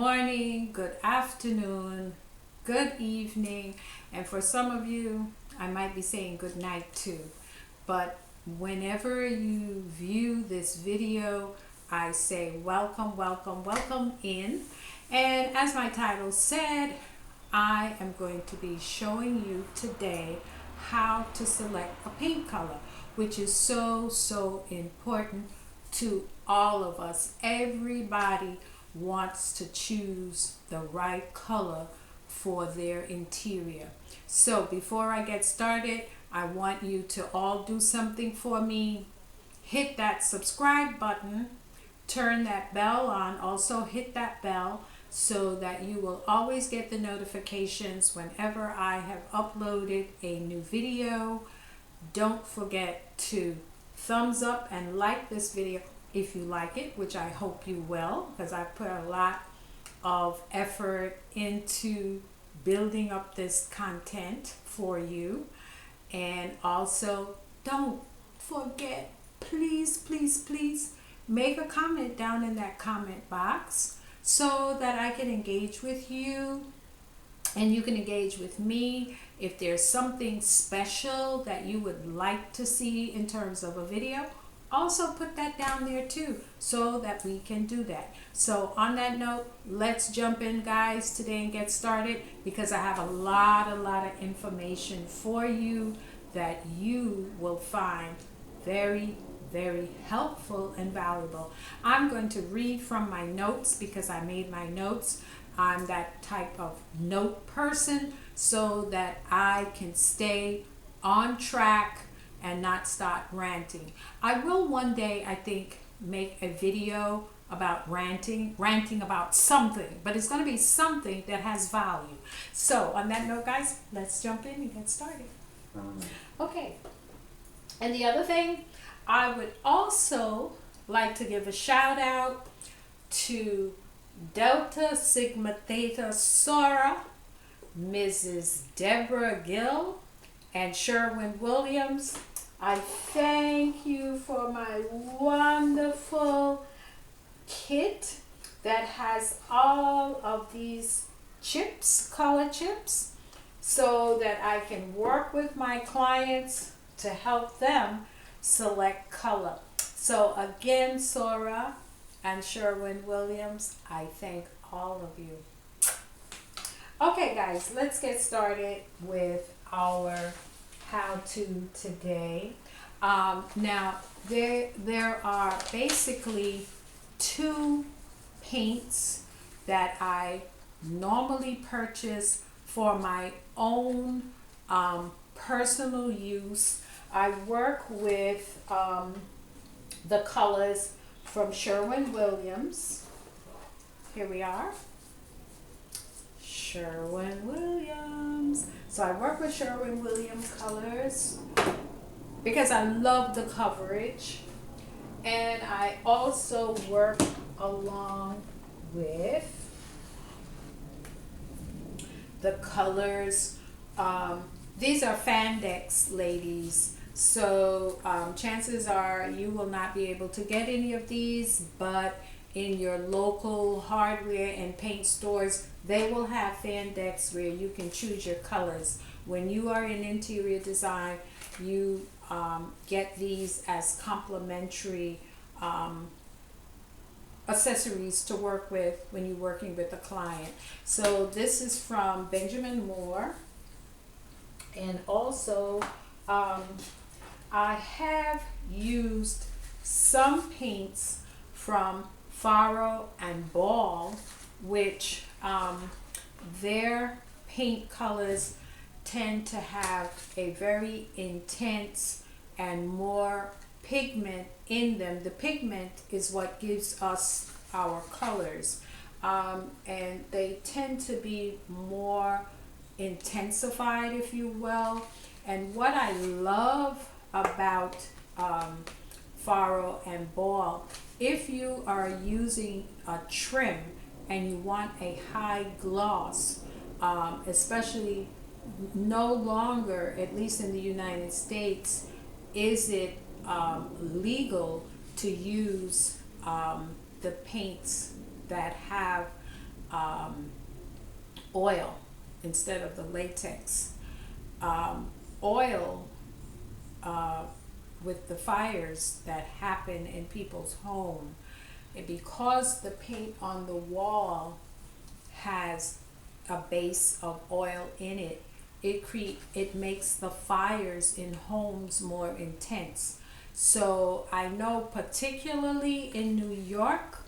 morning, good afternoon, good evening, and for some of you, I might be saying good night too. But whenever you view this video, I say welcome, welcome, welcome in. And as my title said, I am going to be showing you today how to select a paint color, which is so important to all of us. Everybody wants to choose the right color for their interior. So before I get started, I want you to all do something for me. Hit that subscribe button, turn that bell on, also hit that bell so that you will always get the notifications whenever I have uploaded a new video. Don't forget to thumbs up and like this video if you like it, which I hope you will, because I put a lot of effort into building up this content for you. And also don't forget, please make a comment down in that comment box so that I can engage with you and you can engage with me. If there's something special that you would like to see in terms of a video, also put that down there too so that we can do that. So on that note, let's jump in, guys, today and get started, because I have a lot of information for you that you will find very helpful and valuable. I'm going to read from my notes because I made my notes. I'm that type of note person so that I can stay on track and not start ranting. I will one day, I think, make a video about ranting about something, but it's going to be something that has value. So on that note, guys, let's jump in and get started. Okay. And the other thing, I would also like to give a shout out to Delta Sigma Theta Sora, Mrs. Deborah Gill, and Sherwin Williams. I thank you for my wonderful kit that has all of these chips, color chips, so that I can work with my clients to help them select color. So again, Sora and Sherwin Williams, I thank all of you. Okay, guys, let's get started with our how-to today. Now there are basically two paints that I normally purchase for my own personal use. I work with the colors from Sherwin Williams. Here we are. Sherwin Williams. So I work with Sherwin Williams colors because I love the coverage, and I also work along with the colors. These are Fandex, ladies, so chances are you will not be able to get any of these, but in your local hardware and paint stores, they will have Fandex where you can choose your colors. When you are in interior design, you get these as complimentary accessories to work with when you're working with a client. So this is from Benjamin Moore. And also I have used some paints from Faro and Ball, which their paint colors tend to have a very intense and more pigment in them. The pigment is what gives us our colors, and they tend to be more intensified, if you will. And what I love about Faro and Ball, if you are using a trim and you want a high gloss, especially no longer, at least in the United States, is it legal to use the paints that have um, oil instead of the latex. Oil, uh, with the fires that happen in people's home, and because the paint on the wall has a base of oil in it, it makes the fires in homes more intense. So I know particularly in New York,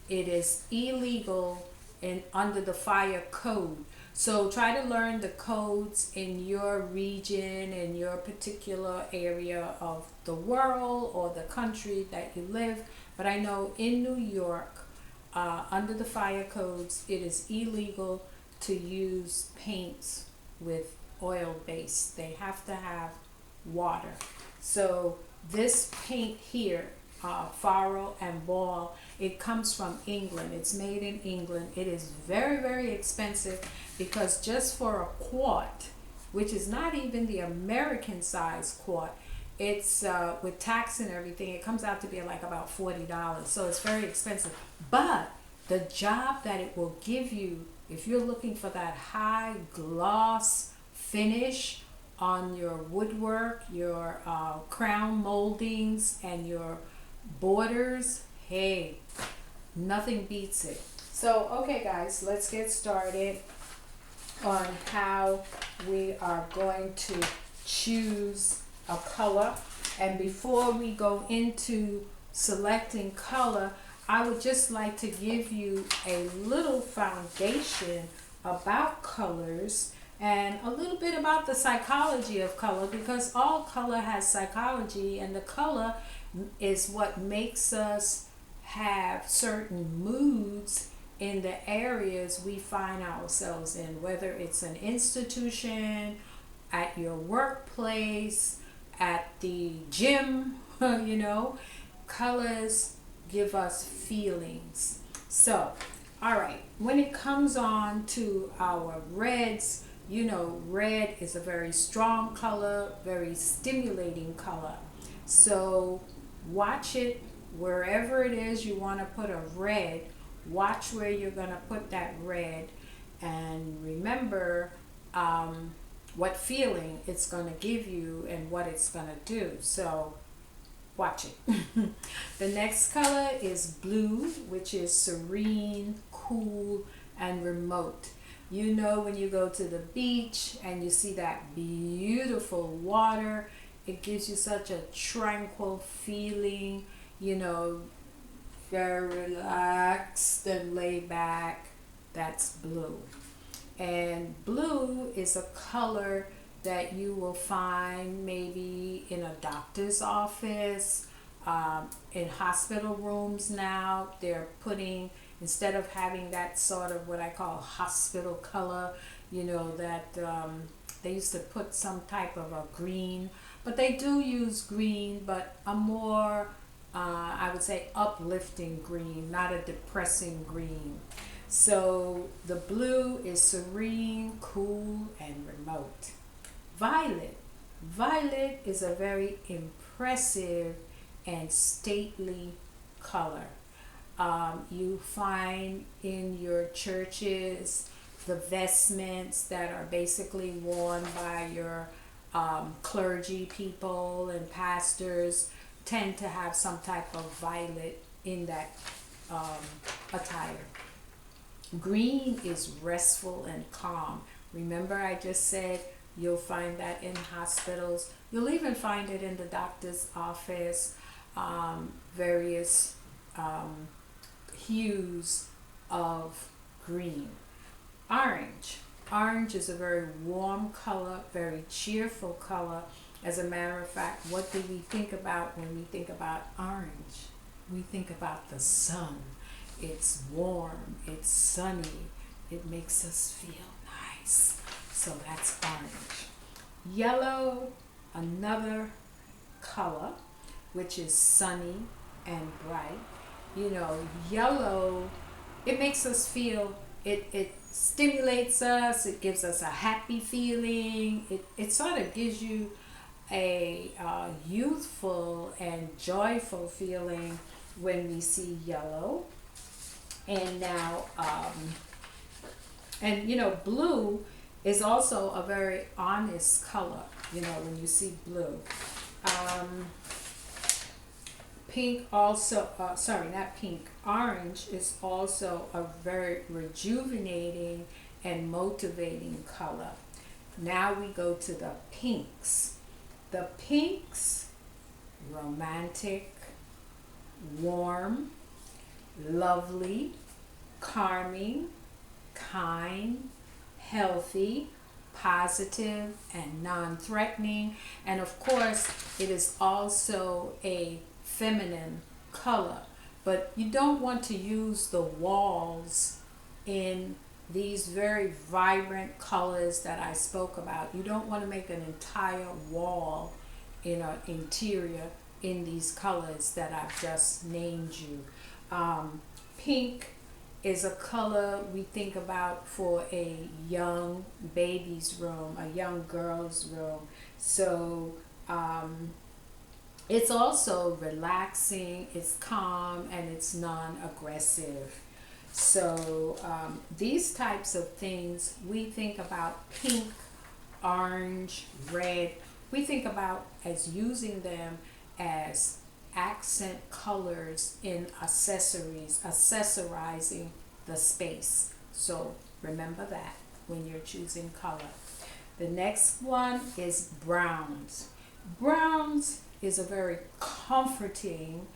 it is illegal and under the fire code. So try to learn the codes in your region, in your particular area of the world or the country that you live. But I know in New York, under the fire codes, it is illegal to use paints with oil base. They have to have water. So this paint here, Faro and Ball, it comes from England. It's made in England. It is very, very expensive because just for a quart, which is not even the American size quart, it's with tax and everything, it comes out to be like about $40. So it's very expensive. But the job that it will give you, if you're looking for that high gloss finish on your woodwork, your crown moldings, and your borders, hey, nothing beats it. So, okay guys, let's get started on how we are going to choose a color. And before we go into selecting color, I would just like to give you a little foundation about colors and a little bit about the psychology of color, because all color has psychology, and the color is what makes us have certain moods in the areas we find ourselves in, whether it's an institution, at your workplace, at the gym, you know, colors give us feelings. So, all right, when it comes on to our reds, you know, red is a very strong color, very stimulating color. So watch it wherever it is you want to put a red. Watch where you're going to put that red, and remember what feeling it's going to give you and what it's going to do. So watch it. The next color is blue, which is serene, cool, and remote. You know, when you go to the beach and you see that beautiful water, it gives you such a tranquil feeling, you know, very relaxed and laid back. That's blue. And blue is a color that you will find maybe in a doctor's office, in hospital rooms now. They're putting, instead of having that sort of what I call hospital color, you know, that they used to put some type of a green, but they do use green, but a more, I would say, uplifting green, not a depressing green. So the blue is serene, cool, and remote. Violet. Violet is a very impressive and stately color. You find in your churches the vestments that are basically worn by your clergy people and pastors tend to have some type of violet in that attire. Green is restful and calm. Remember, I just said you'll find that in hospitals. You'll even find it in the doctor's office, various hues of green. Orange. Orange is a very warm color, very cheerful color. As a matter of fact, what do we think about when we think about orange? We think about the sun. It's warm, it's sunny, it makes us feel nice. So that's orange. Yellow, another color, which is sunny and bright. You know, yellow, it makes us feel, it stimulates us, it gives us a happy feeling, it sort of gives you a youthful and joyful feeling when we see yellow. And now And blue is also a very honest color, when you see blue. Um, Pink also, sorry, not pink, orange is also a very rejuvenating and motivating color. Now we go to the pinks. The pinks, romantic, warm, lovely, calming, kind, healthy, positive, and non-threatening. And of course, it is also a feminine color. But you don't want to use the walls in these very vibrant colors that I spoke about. You don't want to make an entire wall in an interior in these colors that I've just named you. Pink is a color we think about for a young baby's room, a young girl's room. So it's also relaxing, it's calm, and it's non-aggressive. So these types of things, we think about pink, orange, red. We think about as using them as accent colors in accessories, accessorizing the space. So remember that when you're choosing color. The next one is browns. Browns is a very comforting,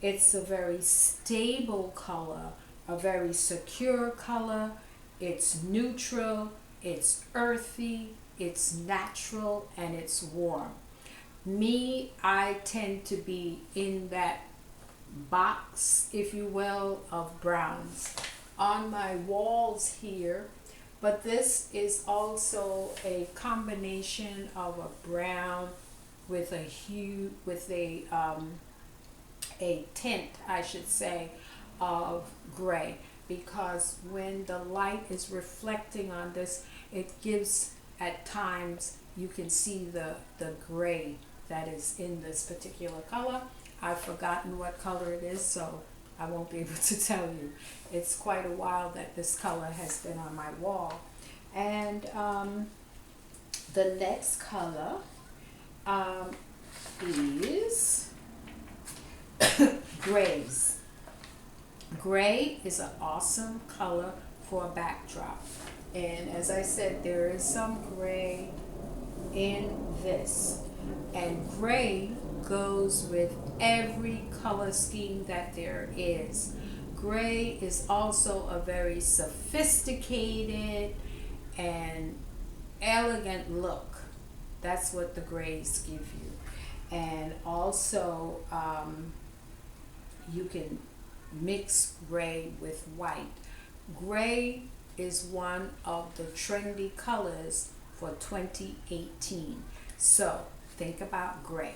it's a very stable color, a very secure color. It's neutral, it's earthy, it's natural, and it's warm. Me, I tend to be in that box, if you will, of browns on my walls here. But this is also a combination of a brown with a hue, with a tint, I should say, of gray, because when the light is reflecting on this, it gives, at times you can see the gray that is in this particular color. I've forgotten what color it is, so I won't be able to tell you. It's quite a while that this color has been on my wall. And the next color is grays. Gray is an awesome color for a backdrop. And as I said, there is some gray in this. And gray goes with every color scheme that there is. Gray is also a very sophisticated and elegant look. That's what the grays give you. And also, you can mix gray with white. Gray is one of the trendy colors for 2018. So think about gray.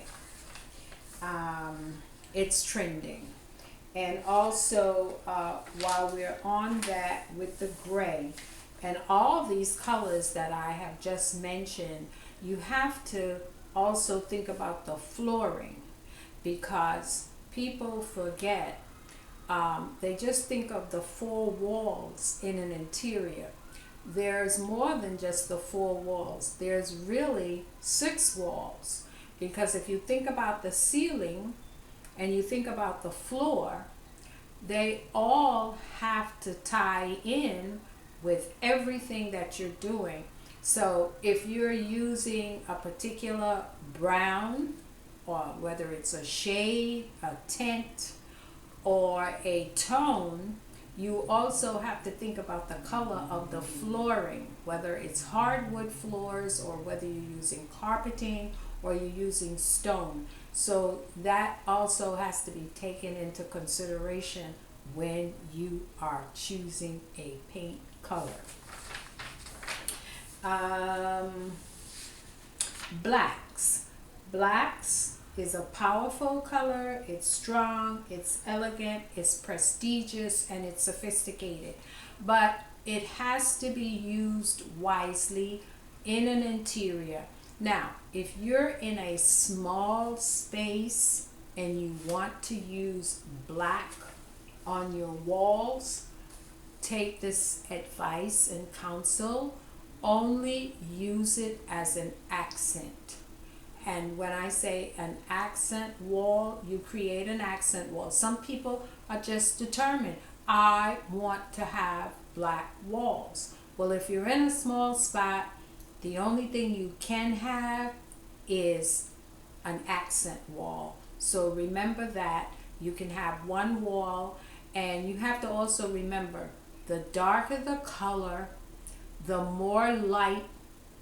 It's trending. And also, while we're on that with the gray and all these colors that I have just mentioned, you have to also think about the flooring, because people forget, they just think of the four walls in an interior. There's more than just the four walls. There's really 6 walls, because if you think about the ceiling and you think about the floor, they all have to tie in with everything that you're doing. So if you're using a particular brown, or whether it's a shade, a tint, or a tone, you also have to think about the color of the flooring, whether it's hardwood floors or whether you're using carpeting or you're using stone. So that also has to be taken into consideration when you are choosing a paint color. Blacks. Blacks is a powerful color. It's strong, it's elegant, it's prestigious, and it's sophisticated. But it has to be used wisely in an interior. Now, if you're in a small space and you want to use black on your walls, take this advice and counsel, only use it as an accent. And when I say an accent wall, you create an accent wall. Some people are just determined, I want to have black walls. Well, if you're in a small spot, the only thing you can have is an accent wall. So remember that you can have one wall, and you have to also remember, the darker the color, the more light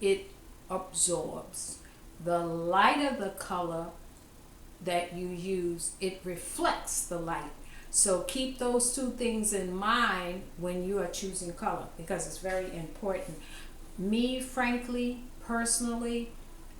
it absorbs. The lighter the color that you use, it reflects the light. So keep those two things in mind when you are choosing color, because it's very important. Me, frankly, personally,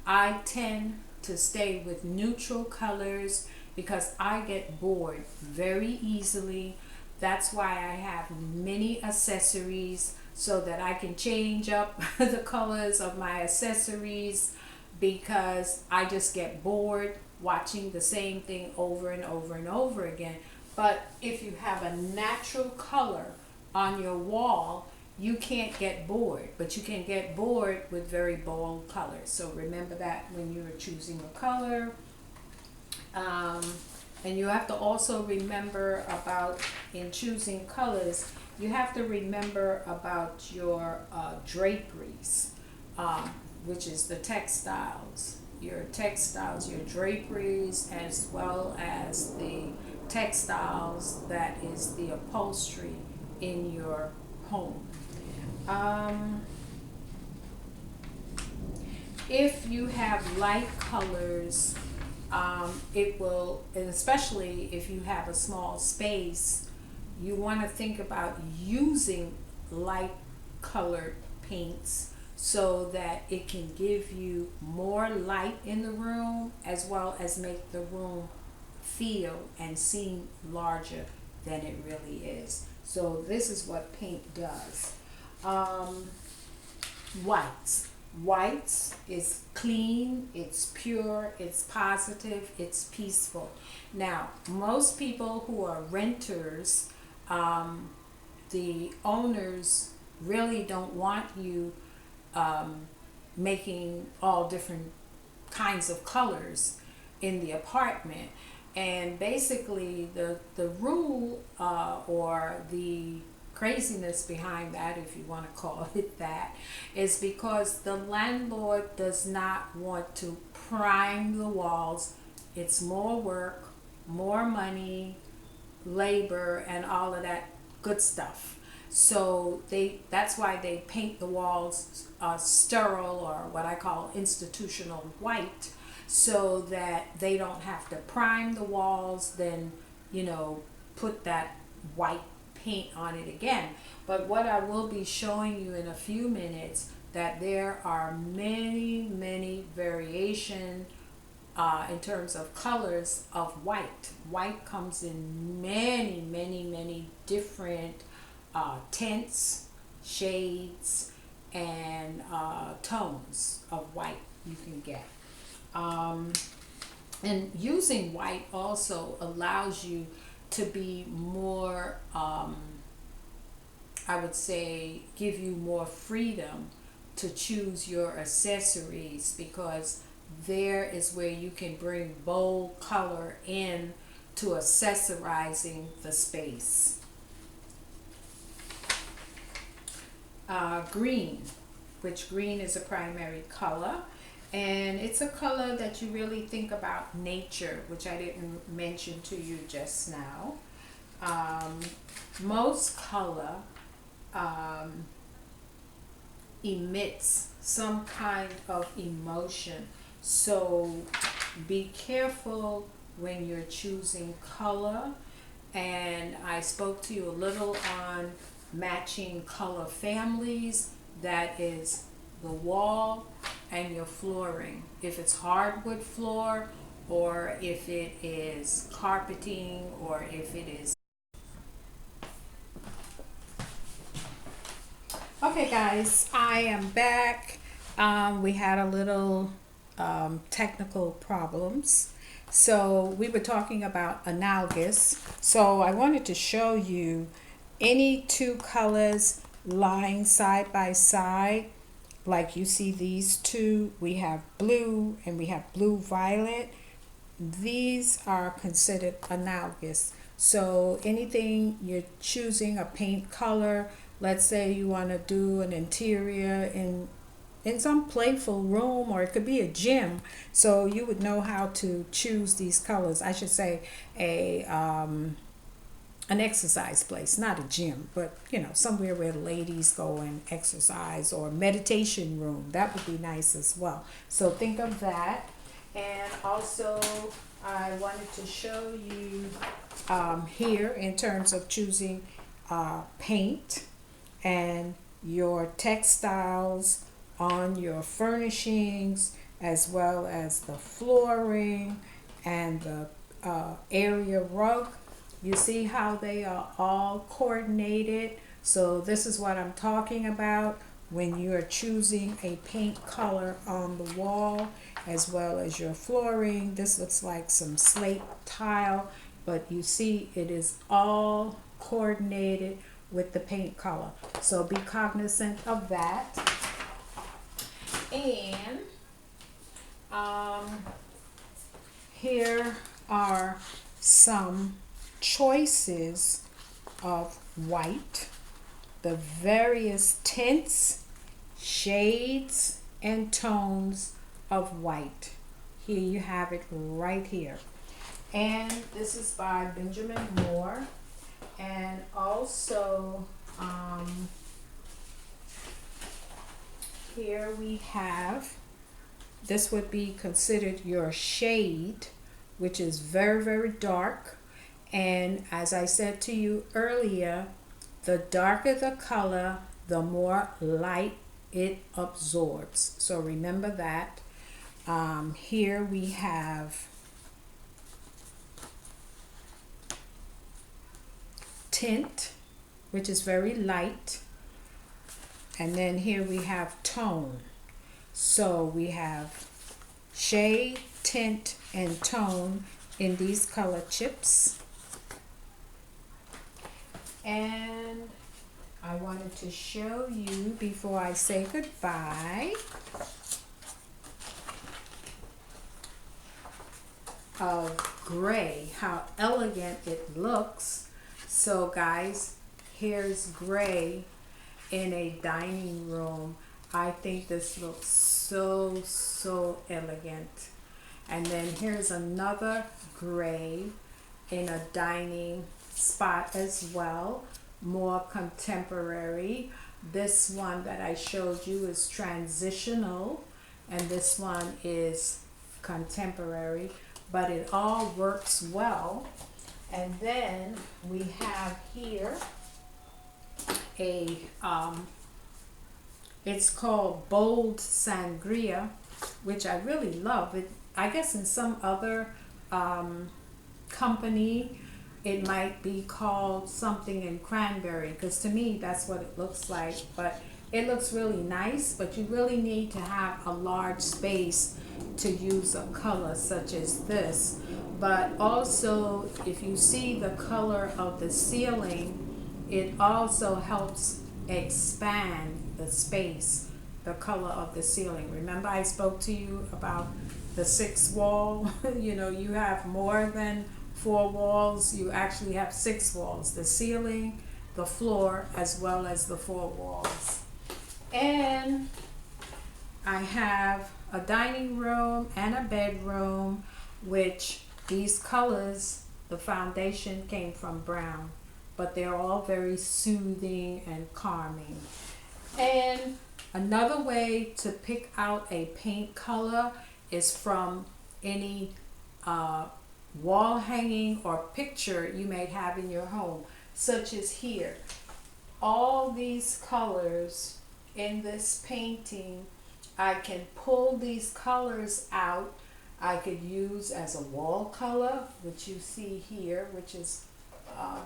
I tend to stay with neutral colors because I get bored very easily. That's why I have many accessories, so that I can change up the colors of my accessories, because I just get bored watching the same thing over and over and over again. But if you have a natural color on your wall, you can't get bored, but you can get bored with very bold colors. So remember that when you're choosing a color. And you have to also remember about, in choosing colors, you have to remember about your draperies, which is the textiles. Your textiles, your draperies, as well as the textiles that is the upholstery in your home. If you have light colors, it will, and especially if you have a small space, you want to think about using light colored paints so that it can give you more light in the room, as well as make the room feel and seem larger than it really is. So this is what paint does. Whites is clean, it's pure, it's positive, it's peaceful. Now, most people who are renters, the owners really don't want you making all different kinds of colors in the apartment. And basically the rule or the craziness behind that, if you want to call it that, is because the landlord does not want to prime the walls. It's more work, more money, labor, and all of that good stuff. So that's why they paint the walls sterile, or what I call institutional white, so that they don't have to prime the walls, then put that white paint on it again. But what I will be showing you in a few minutes, that there are many variation in terms of colors of white. White comes in many different tints, shades, and tones of white you can get. And using white also allows you to be more, I would say, give you more freedom to choose your accessories, because there is where you can bring bold color in to accessorizing the space. Green, which green is a primary color, and it's a color that you really think about nature, which I didn't mention to you just now. Most color emits some kind of emotion, so be careful when you're choosing color. And I spoke to you a little on matching color families. That is the wall and your flooring. If it's hardwood floor, or if it is carpeting, or if it is. Okay guys, I am back. We had a little technical problems. So we were talking about analogous. So I wanted to show you any two colors lying side by side, like you see these two, we have blue and we have blue violet. These are considered analogous. So anything you're choosing a paint color, let's say you want to do an interior in some playful room, or it could be a gym, so you would know how to choose these colors. I should say a an exercise place, not a gym, but somewhere where ladies go and exercise, or meditation room. That would be nice as well. So think of that. And also I wanted to show you here in terms of choosing paint and your textiles on your furnishings, as well as the flooring and the area rug. You see how they are all coordinated. So this is what I'm talking about when you are choosing a paint color on the wall, as well as your flooring. This looks like some slate tile, but you see it is all coordinated with the paint color. So be cognizant of that. And here are some choices of white, the various tints, shades, and tones of white. Here you have it right here. And this is by Benjamin Moore. And also here we have, this would be considered your shade, which is very, very dark. And as I said to you earlier, the darker the color, the more light it absorbs. So remember that. Here we have tint, which is very light. And then here we have tone. So we have shade, tint, and tone in these color chips. And I wanted to show you before I say goodbye of gray, how elegant it looks. So guys, here's gray in a dining room. I think this looks so elegant. And then here's another gray in a dining spot as well, more contemporary. This one that I showed you is transitional, and this one is contemporary, but it all works well. And then we have here a it's called Bold Sangria, which I really love. It, I guess in some other company it might be called something in cranberry, because to me that's what it looks like. But it looks really nice, but you really need to have a large space to use a color such as this. But also, if you see the color of the ceiling, it also helps expand the space, the color of the ceiling. Remember I spoke to you about the 6 wall? You have more than 4 walls. You actually have 6 walls: the ceiling, the floor, as well as the 4 walls. And I have a dining room and a bedroom, which these colors, the foundation came from brown, but they're all very soothing and calming. And another way to pick out a paint color is from any wall hanging or picture you may have in your home, such as here. All these colors in this painting, I can pull these colors out. I could use as a wall color, which you see here, which is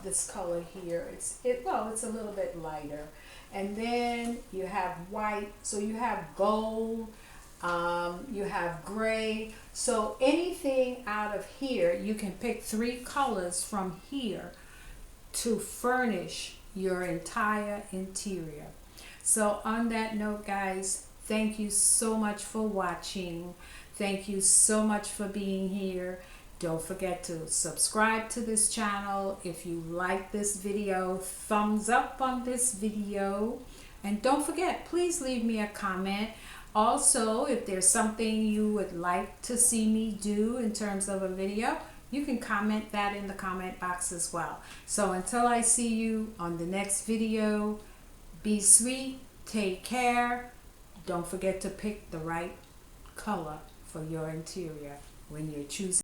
this color here. It's a little bit lighter. And then you have white, so you have gold, you have gray. So anything out of here, you can pick 3 colors from here to furnish your entire interior. So on that note, guys, thank you so much for watching. Thank you so much for being here. Don't forget to subscribe to this channel. If you like this video, thumbs up on this video. And don't forget, please leave me a comment. Also, if there's something you would like to see me do in terms of a video, you can comment that in the comment box as well. So until I see you on the next video, be sweet, take care. Don't forget to pick the right color for your interior when you're choosing